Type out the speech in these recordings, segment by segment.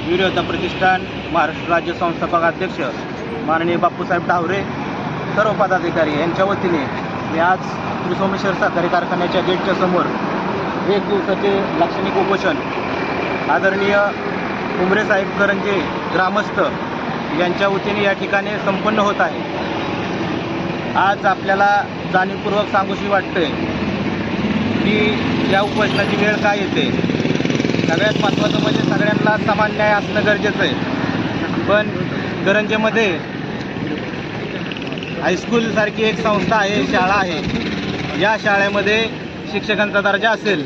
वीरयोद्धा प्रतिष्ठान महाराष्ट्र राज्य संस्थापक अध्यक्ष माननीय बापूसाहेब ढावरे, सर्व पदाधिकारी यांच्या वतीने मी आज त्रिसोमेश्वर साखर कारखान्याच्या गेटच्या समोर 1 दिवसाचे लाक्षणिक उपोषण आदरणीय उमरे साहेब करंजे ग्रामस्थ यांच्या वतीने या ठिकाणी संपन्न होत आहे। आज आपल्याला जाणीवपूर्वक सांगूशी वाटते की या उपोषणाची वेळ काय येते। सगळ्यात महत्त्वाचं म्हणजे सगळ्यांना समान न्याय असणं गरजेचं आहे, पण करंजेमध्ये हायस्कूलसारखी एक संस्था आहे, शाळा आहे। या शाळेमध्ये शिक्षकांचा दर्जा असेल,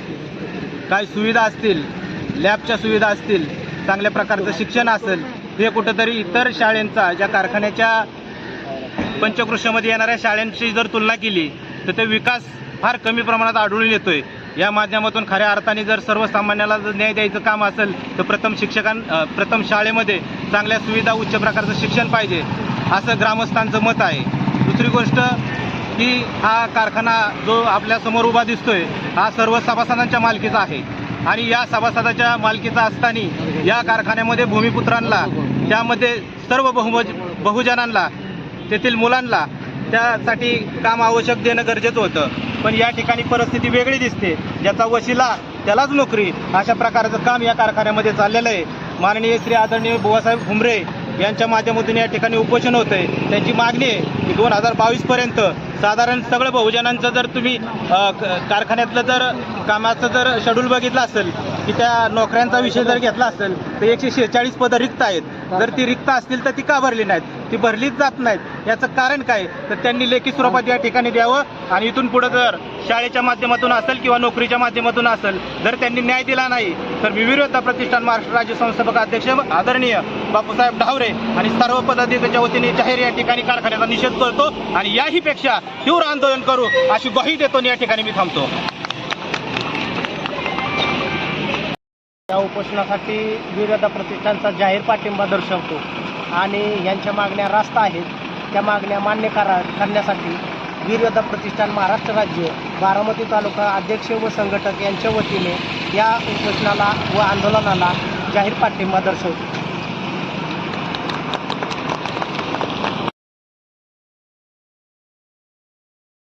काही सुविधा असतील, लॅबच्या सुविधा असतील, चांगल्या प्रकारचं शिक्षण असेल, हे कुठंतरी इतर शाळांचा ज्या कारखान्याच्या पंचक्रोशीमध्ये येणाऱ्या शाळांची जर तुलना केली तर ते विकास फार कमी प्रमाणात आढळून येतोय। या माध्यमातून खऱ्या अर्थाने जर सर्वसामान्याला जर न्याय द्यायचं काम असेल तर प्रथम शाळेमध्ये चांगल्या सुविधा, उच्च प्रकारचं शिक्षण पाहिजे, असं ग्रामस्थांचं मत आहे। दुसरी गोष्ट की हा कारखाना जो आपल्यासमोर उभा दिसतोय हा सर्व सभासदांच्या मालकीचा आहे आणि या सभासदाच्या मालकीचा असताना या कारखान्यामध्ये भूमिपुत्रांना, त्यामध्ये सर्व बहुजनांना, तेथील मुलांना त्यासाठी काम आवश्यक देणं गरजेचं होतं। पण या ठिकाणी परिस्थिती वेगळी दिसते, ज्याचा वशिला त्यालाच नोकरी, अशा प्रकारचं काम या कारखान्यामध्ये चाललेलं आहे। माननीय श्री आदरणीय बुवासाहेब घुमरे यांच्या माध्यमातून या ठिकाणी उपोषण होतं आहे। त्यांची मागणी आहे की 2022 पर्यंत साधारण सगळं बहुजनांचं जर तुम्ही कारखान्यातलं जर कामाचं जर शेड्यूल बघितलं असेल की त्या नोकऱ्यांचा विषय जर घेतला असेल तर 146 पदं रिक्त आहेत। जर ती रिक्त असतील तर ती का भरली नाहीत, ती भरलीच जात नाहीत। याचं कारण काय तर त्यांनी लेखी स्वरूपात या ठिकाणी द्यावं आणि इथून पुढं जर शाळेच्या माध्यमातून असेल किंवा नोकरीच्या माध्यमातून असेल जर त्यांनी न्याय दिला नाही तर वीरयोद्धा प्रतिष्ठान महाराष्ट्र राज्य संस्थापक अध्यक्ष आदरणीय बापूसाहेब ढावरे आणि सर्व पदाधिकाऱ्यांच्या वतीने जाहीर या ठिकाणी कारखान्याचा निषेध करतो आणि याही पेक्षा तीव्र आंदोलन करू अशी ग्वाही देतो आणि या ठिकाणी मी थांबतो। या उपोषणासाठी वीरयोद्धा प्रतिष्ठानचा जाहीर पाठिंबा दर्शवतो आणि यांच्या मागण्या रास्त आहेत, त्या मागण्या मान्य करण्यासाठी वीरयोद्धा प्रतिष्ठान महाराष्ट्र राज्य बारामती तालुका अध्यक्ष व संघटक यांच्या वतीने या उपोषणाला व आंदोलनाला जाहीर पाठिंबा दर्शवतो।